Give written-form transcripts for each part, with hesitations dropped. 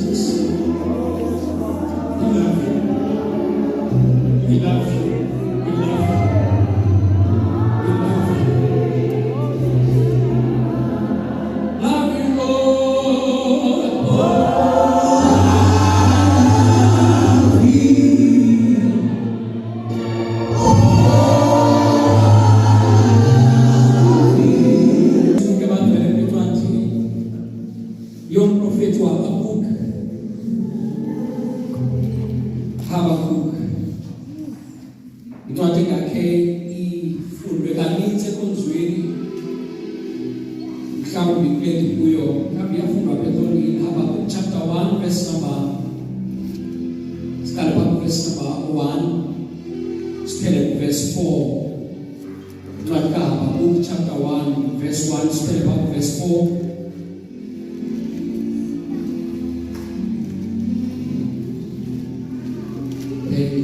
Jesus. We love you. We love you. We love you. We love you. Love you, Lord. Yung prophet wa Habakuk incwadi yakhe ifundwe kaninzi ekonzweni mhlawumbi kuleli kuyo mhlawumbi yafundwa phezulu Habakuk chapter 1 verse number 1 siphele verse 4 incwadi kaHabakuk chapter 1 verse 1 siphele verse 4.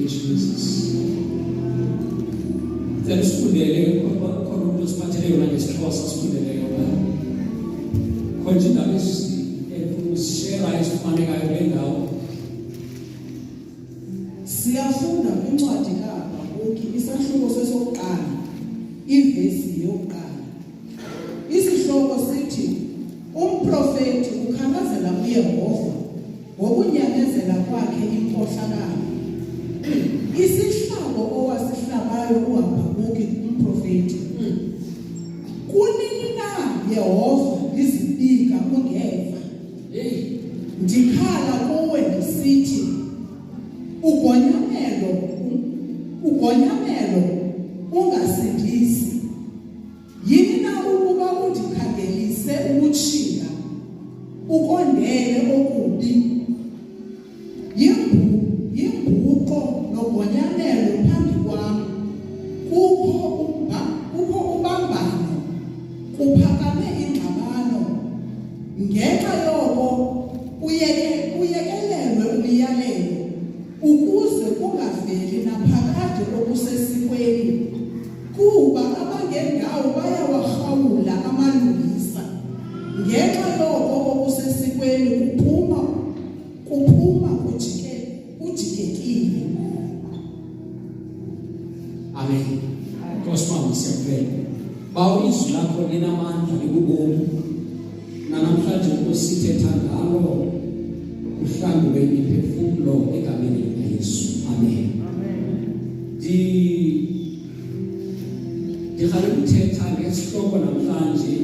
Jesus. Then studele khona usiphathele yona ngesixhosa studele yona. Konjina share isifanekayo le ndawo. Siyafunda incwadi kaHabakuk isahluko sesokuqala ivesi yokuqala. Isihloko sithi umprofeti ukhamazela uYehova ngokunyamezela kwakhe impohlakalo. Isihlabo owasihlabayo uHabakuk umprofeti kunini na Yehova izibika ungeva ndikhala kuwe ndisithi ugonyamelo ungasindisi yini na ukuba undikhangelise ukutshinga ukondele okubi yimbuqo nogonyamelo phambi kwami kukho ubambano kuphakame ingxabano ngenxa yoko uyekelelwe umyalelo ukuze kungaveli naphakade okusesikweni kuba abangendawo bayawarhawula amalungisa ngenxa yoko okusesikweni kuphuma kujikekile. Amen. Kosmama siyavela. Bawo izwi lakho linamandla likubomu. Namhlanje usithetha ngalo uhlangwe imiphefumulo egameni likaYesu. Amen. Ndikhale ukuthetha ngesihloko namhlanje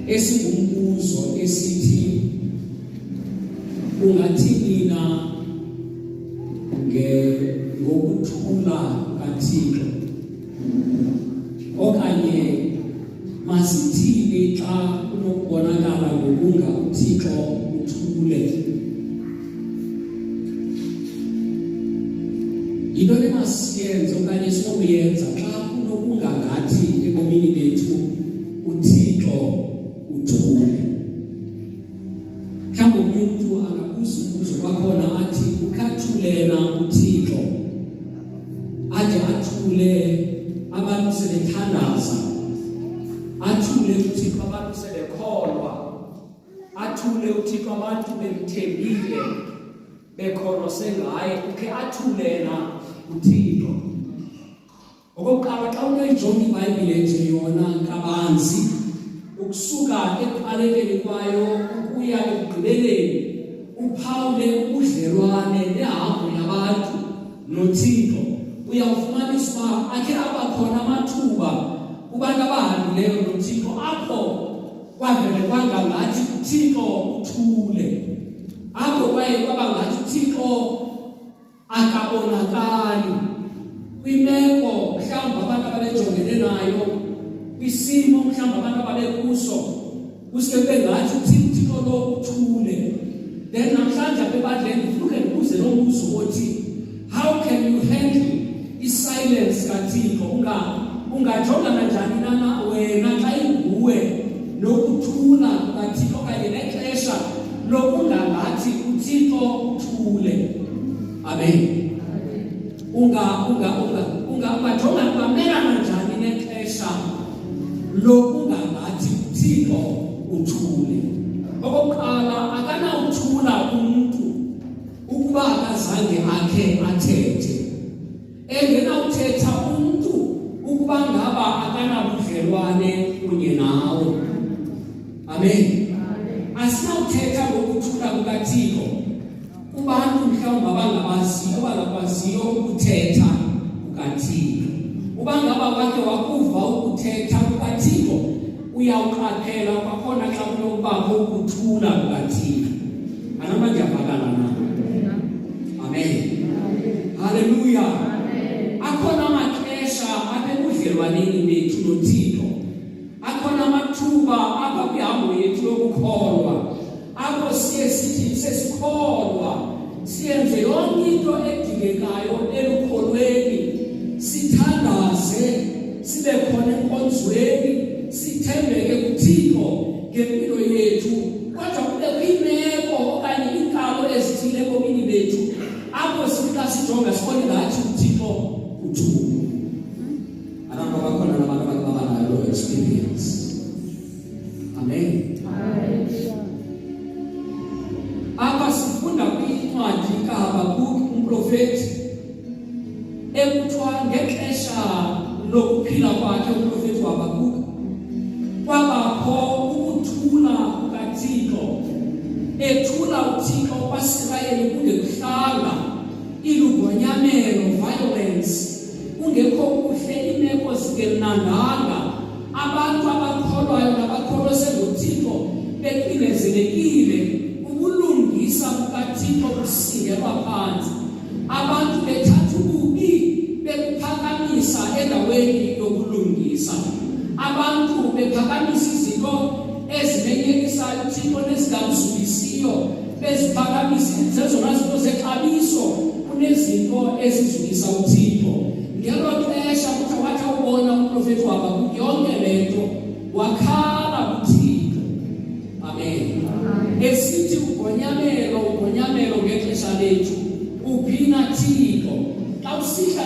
esingumbuzo esithi ungathini na ngokuthula kaThixo okanye masithini xa unokubonakala ngokunga uThixo uthule. Into emasiyenze okanye sinokuyenza xa unokunga ngathi ebomini bethu uThixo uthule. Mhlawumbi umuntu angabuza umbuzo kwakhona athi ukathulela uThixo aje athule abantu sebethandaza, athule uThixo abantu sebekholwa, athule uThixo abantu bemthembile bekholose ngaye, ukhe athulela uThixo. Okokuqala xa unoyijonga iBhayibhile nje yona kabanzi ukusuka ekuqalekeni kwayo ukuya ekugqibeleni uphawule ubudlelwane nehambo yabantu noThixo, uyawufumanisa uba akhe abakhona amathuba kubantu abahambileyo noThixo apho kwavele kwangangathi uThixo uthule, apho kwaye kwabangathi uThixo akabonakali kwimeko mhlawumbi abantu ababejongene nayo, kwisimo mhlawumbi abantu ababekuso kuske bengathi uThixo lo uthule. Then namhlanje abebadleni ufike ndibuze lo mbuzo othi how can you handle isilence kaThixo? Ungajongana njani na wena xa inguwe nokuthula kaThixo okanye nexesha lokungangathi uThixo uthule? Amen. Ungajongana kwamelana njani nexesha lokungangathi uThixo uthule? Okokuqala engazange akhe athethe. Engenawuthetha umntu ukuba ngaba akanabudlelwane kunye nawe. Amen. Asinawuthetha ngokuthula kukaThixo kubantu mhlawumbi abangakwaziyo ukuthetha kukaThixo. Uba ngaba wake wakuva ukuthetha kukaThixo, uyawuqaphela kwakhona xa kunokubakho ukuthula kukaThixo. Anama ndiyavakala na? Amen. Haleluya. Akhona amaxesha apha ebudlelwaneni bethu noThixo. Akhona amathuba apha kwihambo yethu yokukholwa, apho siye sithi sesikholwa siyenze yonke into edingekayo elukholweni, sithandaze, sibe khona enkonzweni, sithembeke kuThixo ngempilo yethu. Kodwa kubekho iimeko okanye iinkalo ezithile ebomini bethu apho sifika sijonga sibone ngathi uThixo uthule. Abantu abakhona nabantu abanayo loo experience. Amen. Apha sifunda kwincwadi kaHabakuk umprofeti ekuthiwa ngexesha lokuphila kwakhe umprofeti uHabakuk kwabakho ukuthula kukaThixo, ethula uThixo kwaSirayeli kungekuhlanga ilugonyamelo, violence, kungekho kuhle, iimeko zingemnandanga, abantu abakholwayo nabakholose ngoThixo beqinezelekile, ubulungisa bukaThixo busingelwa phantsi, abantu bethatha ububi bekuphakamisa endaweni yokulungisa, abantu bephakamisa izinto ezimenyekisayo uThixo nezingamzulisiyo, beziphakamisa zezona zinto zexabiso kunezinto ezizulisa uThixo. Ngelo xesha kuthiwa wathi ubona umprofeti uHabakuk yonke le nto, wakhala kuThixo. Amen. Esithi ugonyamelo ngexesha lethu, uphina Thixo. Xa usihla